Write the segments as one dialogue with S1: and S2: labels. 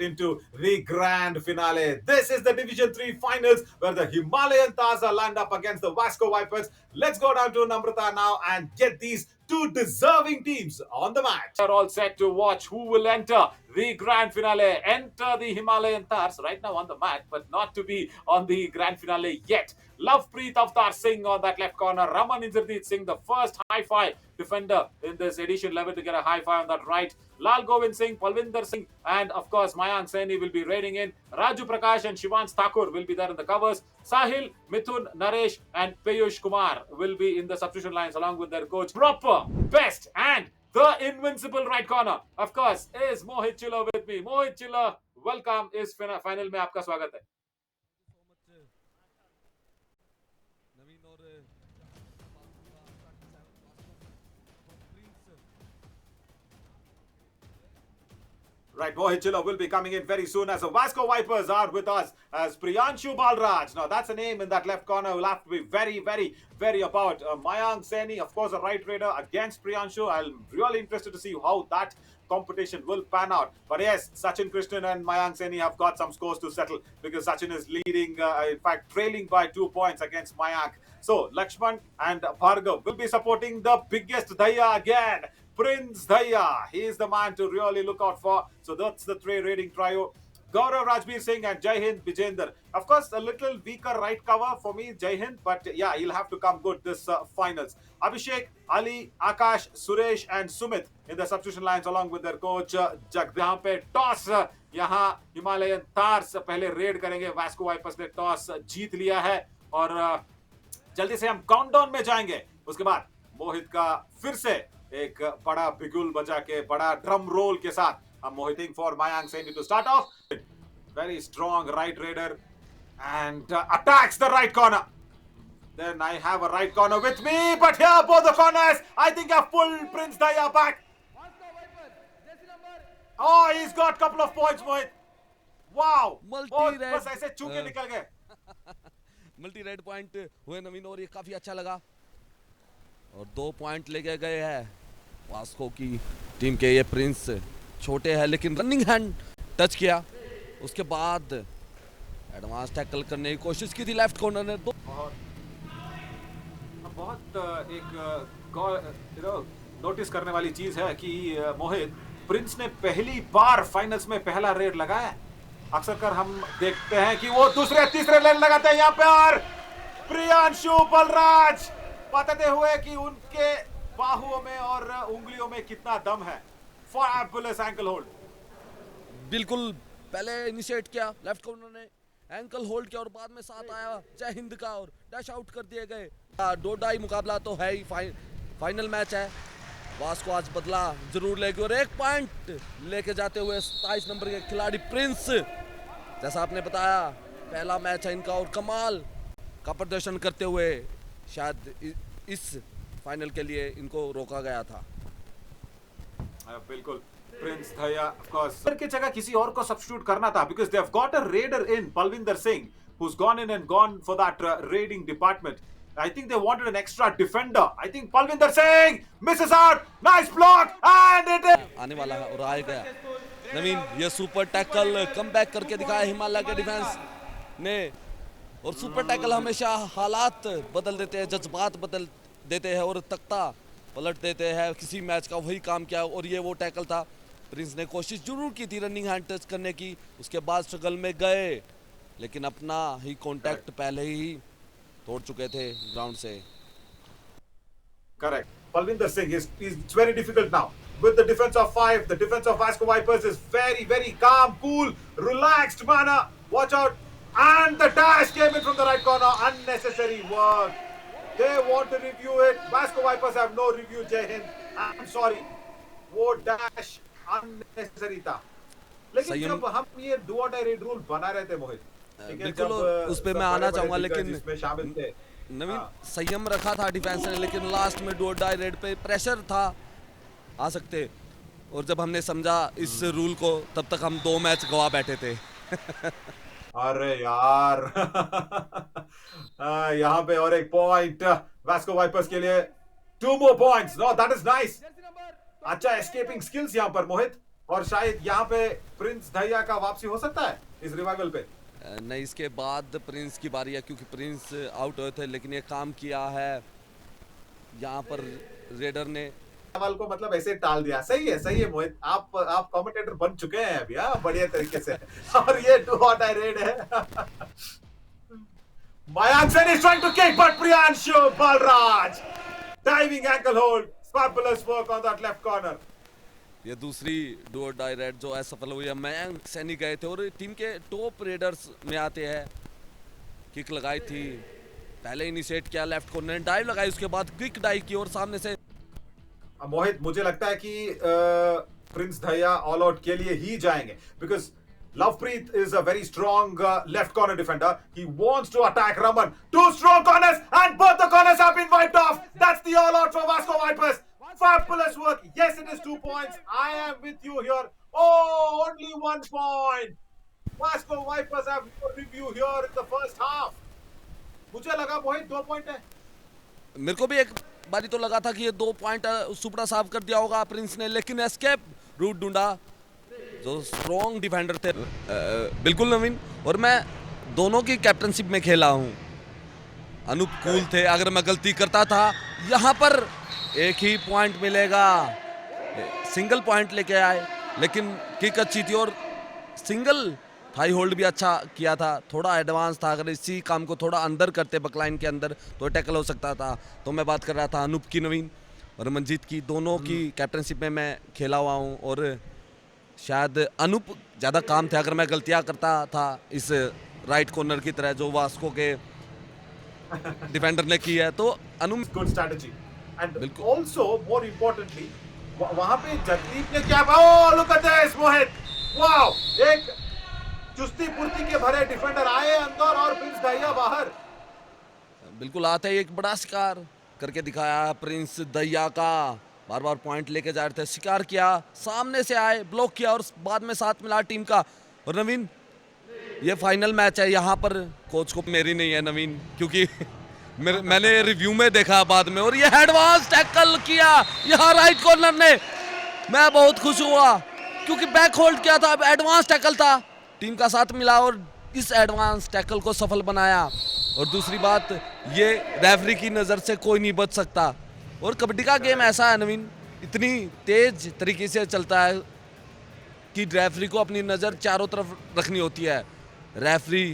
S1: into the grand finale. This is the Division 3 finals where the Himalayan Taza land up against the Vasco Vipers. Let's go down to Namrata now and get these two deserving teams on the match. They're all set to watch who will enter the grand finale. Enter the Himalayan Tars right now on the mat, but not to be on the grand finale yet. Lovepreet Avtar Singh on that left corner. Raman Indrajit Singh, the first high-five defender in this edition 11 to get a high-five on that right. Lal Govind Singh, Palvinder Singh, and of course Mayank Saini will be raiding in. Raju Prakash and Shivans Thakur will be there in the covers. Sahil, Mithun, Naresh, and Peyush Kumar will be in the substitution lines along with their coach. Proper, best, and the invincible right corner, of course, is Mohit Chilla with me. Mohit Chilla, welcome. इस final में आपका स्वागत है. Right, Mohit Chilla will be coming in very soon as the Vasco Vipers are with us as Priyanshu Balraj. Now, that's a name in that left corner. We'll have to be very about. Mayank Saini, of course, a right raider against Priyanshu. I'm really interested to see how that competition will pan out. But yes, Sachin Krishnan and Mayank Saini have got some scores to settle because Sachin is leading, in fact, trailing by 2 points against Mayank. So, Lakshman and Bhargav will be supporting the biggest Daya again. Prince Daya, he is the man to really look out for. So that's the raiding trio. Gaurav Rajbir Singh and Jai Hind Vijender. Of course, a little weaker right cover for me, Jai Hind, but yeah, he'll have to come good this finals. Abhishek, Ali, Akash, Suresh and Sumit in the substitution lines along with their coach Jagdeep. यहाँ पे toss यहाँ Himalayan तार्स पहले red करेंगे. Vasco wipers ने toss जीत लिया है और जल्दी से हम काउंटडाउन में जाएंगे. उसके बाद मोहित का फिर से एक बड़ा बिगुल बजा के बड़ा ड्रम रोल के साथ I'm waiting for Mayank Saini to start off. Very strong right raider and attacks the right corner. Then I have a right corner with me, but here both the corners. I think I've pulled Prince Daya back. Oh, he's got a couple of points, Mohit. Wow. बस ऐसे चूके निकल गए.
S2: Multi red point हुए नवीन और ये काफी अच्छा लगा और 2 पॉइंट लेके गए हैं वास्को की टीम के. ये प्रिंस छोटे हैं लेकिन रनिंग हैंड टच किया. उसके बाद एडवांस टैकल करने की कोशिश की थी लेफ्ट कॉर्नर ने.
S1: बहुत एक नोटिस करने वाली चीज है कि मोहित प्रिंस ने पहली बार फाइनल्स में पहला रेड लगाया. अक्सर कर हम देखते हैं कि वो दूसरे तीसरे रेड लगाते हैं. यहाँ पे और प्रियांशु बलराज बताते हुए कि उनके बाहुओं में और उंगलियों में कितना दम है. Fabulous ankle hold.
S2: बिल्कुल पहले इनिशिएट किया लेफ्ट कॉर्नर ने, एंकल होल्ड किया और बाद में साथ आया जय हिंद का और डैश आउट कर दिए गए. डोडाई मुकाबला तो है ही, फाइनल मैच है. वास्को आज बदला जरूर लेगी और 1 पॉइंट लेके जाते हुए 27 नंबर के खिलाड़ी प्रिंस. जैसा आपने बताया पहला मैच है इनका और कमाल का प्रदर्शन करते हुए शायद इस फाइनल के लिए इनको रोका गया था.
S1: बिल्कुल प्रिंस दया ऑफ कोर्स की जगह किसी और को सब्स्टिट्यूट करना था because they have got a raider in Palvinder Singh who's gone in and gone for that raiding department. I think they wanted an extra defender. I think Palvinder Singh misses out. Nice block and it is
S2: आने वाला है और आ गया नवीन. ये super tackle comeback करके दिखाया हिमालय के defence ने और सुपर टैकल हमेशा हालात बदल देते हैं, जज्बात बदल देते हैं और तख्ता पलट देते हैं. किसी मैच का वही काम किया और ये वो टैकल था. प्रिंस ने कोशिश जरूर की थी रनिंग हैंड टच करने की, उसके बाद स्ट्रगल में गए लेकिन अपना ही कांटेक्ट पहले ही तोड़ चुके थे ग्राउंड से.
S1: Correct. Palvinder Singh is very difficult now. With the defense of 5, the defense of Vasco Vipers is very calm, cool, relaxed manner. Watch out. And the dash came in from the right corner. Unnecessary work. They want to review it. Vasco Vipers have no review, Jai Hind. I'm sorry. वो dash unnecessary था. लेकिन जब हम ये do or die raid rule बना रहे थे मोहित,
S2: बिल्कुल उस पे मैं आना चाहूंगा लेकिन
S1: इसमें शामिल थे
S2: नवीन संयम रखा था डिफेंस ने लेकिन लास्ट में डू और डाई रेड पे प्रेशर था आ सकते. और जब हमने समझा इस रूल को तब तक हम 2 मैच गवा बैठे थे.
S1: अरे यार यहाँ पे और 1 पॉइंट वास्को वाइपर्स के लिए. 2 more points. No, that is nice. अच्छा एस्केपिंग स्किल्स यहाँ पर मोहित. और शायद यहाँ पे प्रिंस दहिया का वापसी हो सकता है इस रिवाइवल पे।
S2: नहीं, इसके बाद प्रिंस की बारी है, क्योंकि प्रिंस आउट हुए थे, लेकिन ये काम किया है यहाँ पर रेडर ने।
S1: सवाल को मतलब ऐसे टाल दिया। सही है मोहित, आप कमेंटेटर बन चुके हैं अभी, हाँ, बढ़िया तरीके से। और ये डू व्हाट आई रेड है। Mayank Sen is trying to kick, but Priyanshu Balraj diving ankle hold, fabulous work on that left corner.
S2: ये दूसरी डू और डाई रेड जो असफल हुई है। मयंक सैनी गए थे और टीम के टॉप रेडर्स में आते हैं। किक लगाई थी, पहले इनिशिएट किया, लेफ्ट कॉर्नर डाइव लगाई, उसके बाद क्विक डाइव की और सामने से।
S1: मोहित, मुझे लगता है कि प्रिंस दहिया ऑल आउट के लिए ही जाएंगे, because Lovepreet is a very strong left corner defender. He wants to attack Raman. Two strong corners, and both the corners have been wiped off. That's the all out for Vasco Vipers. Fabulous work. Yes, it is 2 points. I am with you here. Oh, only 1 point. Vasco Vipers have no review here in the first half. मुझे लगा मोहित 2 point है।
S2: मेरे को भी एक बारी तो लगा था कि ये 2 पॉइंट सुपड़ा साफ कर दिया होगा प्रिंस ने, लेकिन एस्केप रूट ढूंढा जो स्ट्रॉन्ग डिफेंडर थे। बिल्कुल नवीन, और मैं दोनों की कैप्टनशिप में खेला हूँ। अनूप कूल थे, अगर मैं गलती करता था यहाँ पर एक ही पॉइंट मिलेगा। सिंगल पॉइंट लेके आए, लेकिन किक अच्छी थी और सिंगल थाई होल्ड भी अच्छा किया था। थोड़ा एडवांस था, अगर इसी काम को थोड़ा अंदर करते बकलाइन के अंदर तो टैकल हो सकता था। तो मैं बात कर रहा था अनूप की, नवीन और मंजीत की, दोनों की कैप्टनशिप में मैं खेला हुआ हूँ। और शायद अनूप ज़्यादा काम थे, अगर मैं गलतियाँ करता था इस राइट कॉर्नर की तरह जो वास्को के डिफेंडर ने की है, तो अनूप
S1: गुड स्ट्रेटजी। एंड
S2: बिल्कुल।
S1: आल्सो मोर इंपॉर्टेंटली वहां पे जगदीप ने क्या, oh look at this Mohit, wow, एक चुस्ती पुर्ती के भरे डिफेंडर आए अंदर और प्रिंस दहिया बाहर।
S2: बिल्कुल आते ही एक बड़ा शिकार करके दिखाया प्रिंस दहिया का। बार बार पॉइंट लेके जा रहे थे, शिकार किया, सामने से आए, ब्लॉक किया और बाद में साथ मिला टीम का। और नवीन, ये फाइनल मैच है, यहाँ पर कोच को मेरी नहीं है नवीन, क्योंकि मैंने रिव्यू में देखा बाद में, और ये एडवांस टैकल किया यहाँ राइट कॉर्नर ने। मैं बहुत खुश हुआ क्योंकि बैक होल्ड किया था, अब एडवांस टैकल था, टीम का साथ मिला और इस एडवांस टैकल को सफल बनाया। और दूसरी बात, ये रेफरी की नज़र से कोई नहीं बच सकता। और कबड्डी का गेम ऐसा है नवीन, इतनी तेज तरीके से चलता है कि रेफरी को अपनी नज़र चारों तरफ रखनी होती है। रेफरी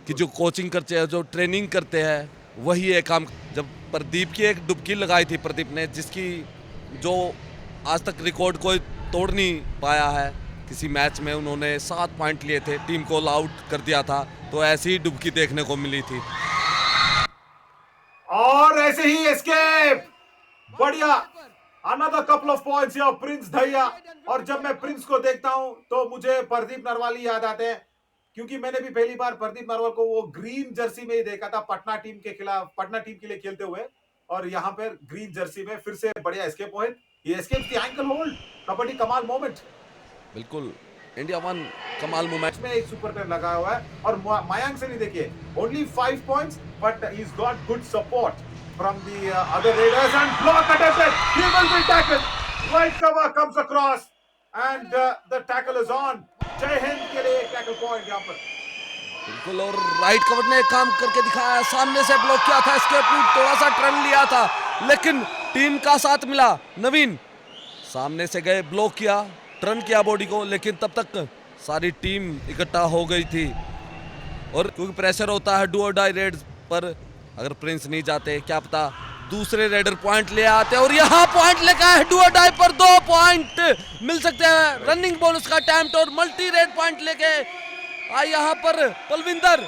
S2: की जो कोचिंग करते हैं, जो ट्रेनिंग करते हैं, वही एक काम। जब प्रदीप की एक डुबकी लगाई थी प्रदीप ने, जिसकी जो आज तक रिकॉर्ड कोई तोड़ नहीं पाया है, किसी मैच में उन्होंने 7 पॉइंट लिए थे, टीम को ऑल आउट कर दिया था, तो ऐसी ही डुबकी देखने को मिली थी।
S1: और ऐसे ही एस्केप, बढ़िया, another couple of points here Prince Dahiya. और जब मैं प्रिंस को देखता हूं तो मुझे प्रदीप नरवाली याद आते हैं, क्योंकि मैंने भी पहली बार प्रदीप नरवाल को वो ग्रीन जर्सी में ही देखा था पटना टीम के खिलाफ, पटना टीम के लिए खेलते हुए, और यहाँ पर ग्रीन जर्सी में फिर से बढ़िया एस्केप पॉइंट। ये escape the ankle hold, kabaddi कमाल मोमेंट।
S2: बिल्कुल, इंडिया वन कमाल मोमेंट
S1: में एक सुपर टेन लगा हुआ है। और मयंक से नहीं, देखिए only 5 points, but he has got good support from the other raiders, and block attempted. He will be tackled. Wide cover comes across, and the tackle is on. जय हिंद के लिए टैकल पॉइंट यहाँ पर।
S2: बिल्कुल, और राइट कवर ने काम करके दिखाया, सामने से ब्लॉक किया था, एस्केप रूट थोड़ा सा टर्न लिया था, लेकिन टीम का साथ मिला। नवीन सामने से गए, ब्लॉक किया, टर्न किया बॉडी को, लेकिन तब तक सारी टीम इकट्ठा हो गई थी। और क्योंकि प्रेशर होता है डू और डाई रेड्स पर, अगर प्रिंस नहीं जाते क्या पता दूसरे रेडर पॉइंट ले आते, और यहाँ पॉइंट लेकर है डू और डाई पर 2 पॉइंट मिल सकते हैं। रनिंग बोनस का अटेम्प्ट और मल्टी रेड पॉइंट लेके आए यहाँ पर पलविंदर।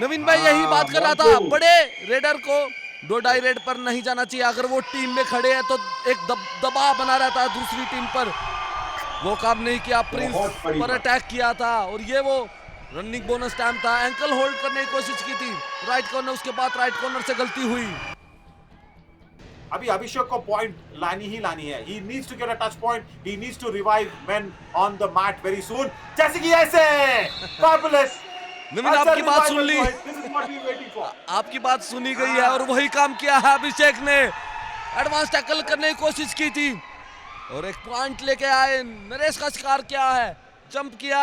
S2: नवीन भाई यही बात कर रहा था, बड़े रेडर को डू डाई रेड पर नहीं जाना चाहिए। अगर वो टीम में खड़े हैं तो एक दबाव बना रहता है दूसरी टीम पर, वो काम नहीं किया, प्रिंस पर अटैक किया था, और ये वो रनिंग बोनस टाइम था, एंकल होल्ड करने की कोशिश की थी राइट कॉर्नर, उसके बाद राइट कॉर्नर से गलती हुई।
S1: अभी अभिषेक को पॉइंट लानी ही लानी है। He needs to get a touch point. He needs to revive men on the mat very soon. जैसे कि ऐसे fabulous।
S2: नवीन आपकी बात सुन ली,
S1: This is what we waiting for.
S2: आपकी बात सुनी गई है और वही काम किया है अभिषेक ने। एडवांस टैकल करने की कोशिश की थी, और एक पॉइंट लेके आए, नरेश का शिकार किया है, जंप किया,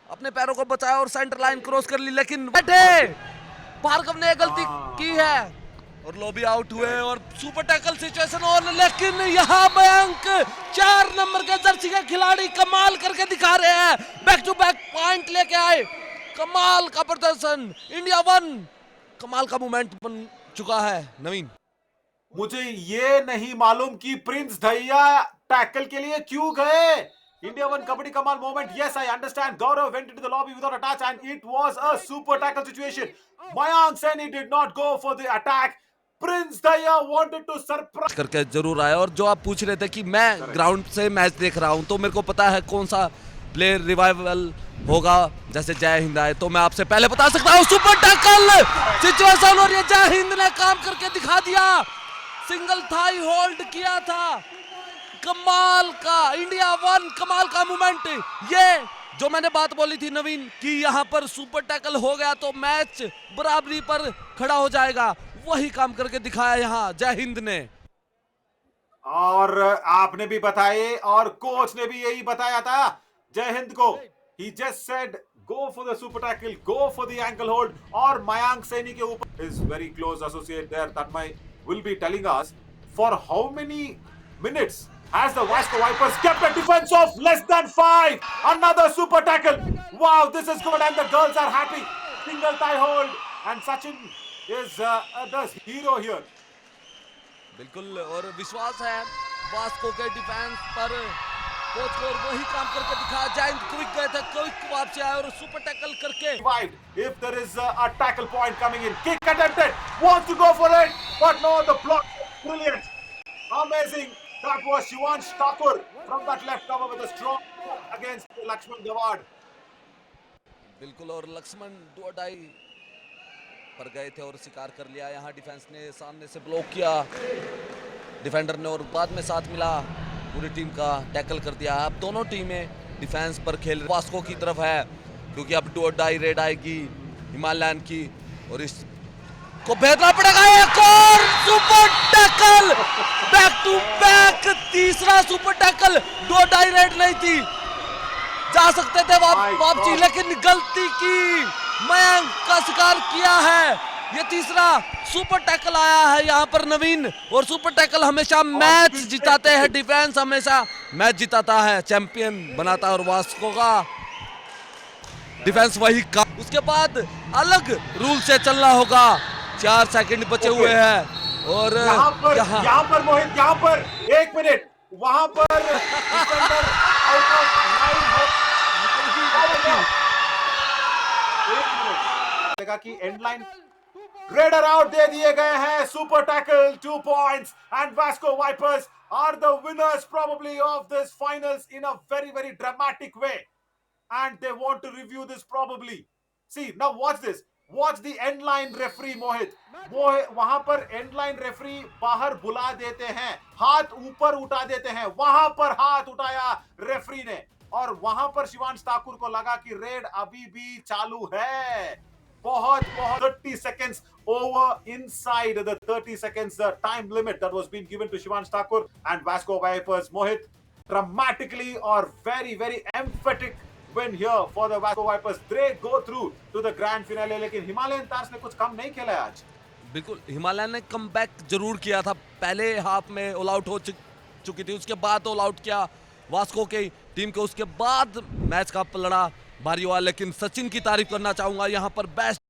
S2: अपने पैरों को बचाया और सेंटर लाइन क्रॉस कर ली, लेकिन बैठे भार्गव ने गलती की है और लॉबी आउट हुए और सुपर टैकल सिचुएशन और, लेकिन यहाँ मयंक 4 नंबर के जर्सी के खिलाड़ी कमाल करके दिखा रहे हैं, बैक टू बैक पॉइंट लेके आए, कमाल का प्रदर्शन, इंडिया 1 कमाल का मूवमेंट बन चुका है। नवीन,
S1: मुझे ये नहीं मालूम कि प्रिंस दहिया टैकल के लिए क्यों गए। India 1 Kabaddi Kamal moment. Yes, I understand. Gaurav went into the lobby without a touch and it was a super tackle situation. Mayank Saini did not go for the attack. Prince Daya wanted to surprise
S2: करके जरूर आया। और जो आप पूछ रहे थे कि मैं ग्राउंड से मैच देख रहा हूं, तो मेरे को पता है कौन सा प्लेयर रिवाइवल होगा, जैसे जय हिंद आए, तो मैं आपसे पहले बता सकता हूं सुपर टैकल सिचुएशन, और ये जय हिंद ने काम करके दिखा दिया, सिंगल थाई होल्ड किया था, कमाल का इंडिया 1 कमाल का मूवमेंट। ये जो मैंने बात बोली थी नवीन कि यहाँ पर सुपर टैकल हो गया तो मैच बराबरी पर खड़ा हो जाएगा, वही काम करके दिखाया यहाँ जय हिंद ने।
S1: और आपने भी बताए और कोच ने भी यही बताया था जय हिंद को। He just said go for the super tackle, go for the ankle hold, और मयांक सैनी के ऊपर is very close associate there that will be telling us for how many minutes has the Vasco Vipers kept a defense of less than 5. Another super tackle. Wow, this is good and the girls are happy. Single thigh hold and Sachin is the hero here.
S2: बिल्कुल, और विश्वास है Vasco के defence पर, coach को वही काम करके दिखा। जायंट क्विक गए थे, क्विक वापसी आए और सुपर टैकल करके।
S1: If there is a tackle point coming in, kick attempted, wants to go for it, but no, the block, brilliant, amazing. That was Shivansh Thakur from that left cover with a strong against Lakshman Gawad.
S2: बिल्कुल, और लक्ष्मण दो अडाई पर गए थे और शिकार कर लिया। यहाँ डिफेंस ने सामने से ब्लॉक किया डिफेंडर ने, और बाद में साथ मिला पूरी टीम का, टैकल कर दिया। अब दोनों टीमें डिफेंस पर खेल, वास्को की तरफ है क्योंकि अब डू और डाई रेड आएगी हिमालयन की, और इस को भेजना पड़ेगा। एक और super tackle, back to back तीसरा super tackle. Do die raid नहीं थी, जा सकते थे वापसी, लेकिन गलती की, मयंक का शिकार किया है। ये तीसरा सुपर टैकल आया है यहाँ पर नवीन, और सुपर टैकल हमेशा मैच जिताते हैं, डिफेंस हमेशा मैच जिताता है, चैंपियन बनाता है, और वास्को का डिफेंस वही का। उसके बाद अलग रूल से चलना होगा। 4 सेकंड बचे हुए हैं और
S1: यहाँ पर मोहित, यहाँ पर 1 मिनट, वहां पर कि एंड लाइन रेडर आउट दे दिए गए हैं। Super tackle 2 points and Vasco Vipers are the winners probably of this finals in a very very dramatic way, and they want to review this probably. See now, watch this, watch the end line referee मोहित, वो वहां पर and line referee बाहर बुला देते हैं, हाथ ऊपर उठा देते हैं, वहां पर हाथ उठाया रेफरी ने, और वहां पर शिवांश ठाकुर को लगा कि रेड अभी भी चालू है। बहुत 30 seconds over inside the 30 seconds the time limit that was being given to Shivansh Thakur and Vasco Vipers. Mohit, dramatically or very very emphatic win here for the Vasco Vipers. They go through to the grand finale, लेकिन Himalayan तार्स ने कुछ कम नहीं खेला है आज।
S2: बिल्कुल, Himalayan ने comeback जरूर किया था, पहले हाफ में ऑल आउट हो चुकी थी, उसके बाद ऑल आउट किया वास्को के टीम को, उसके बाद मैच का पलड़ा भारी हुआ। लेकिन सचिन की तारीफ करना चाहूंगा, यहाँ पर बेस्ट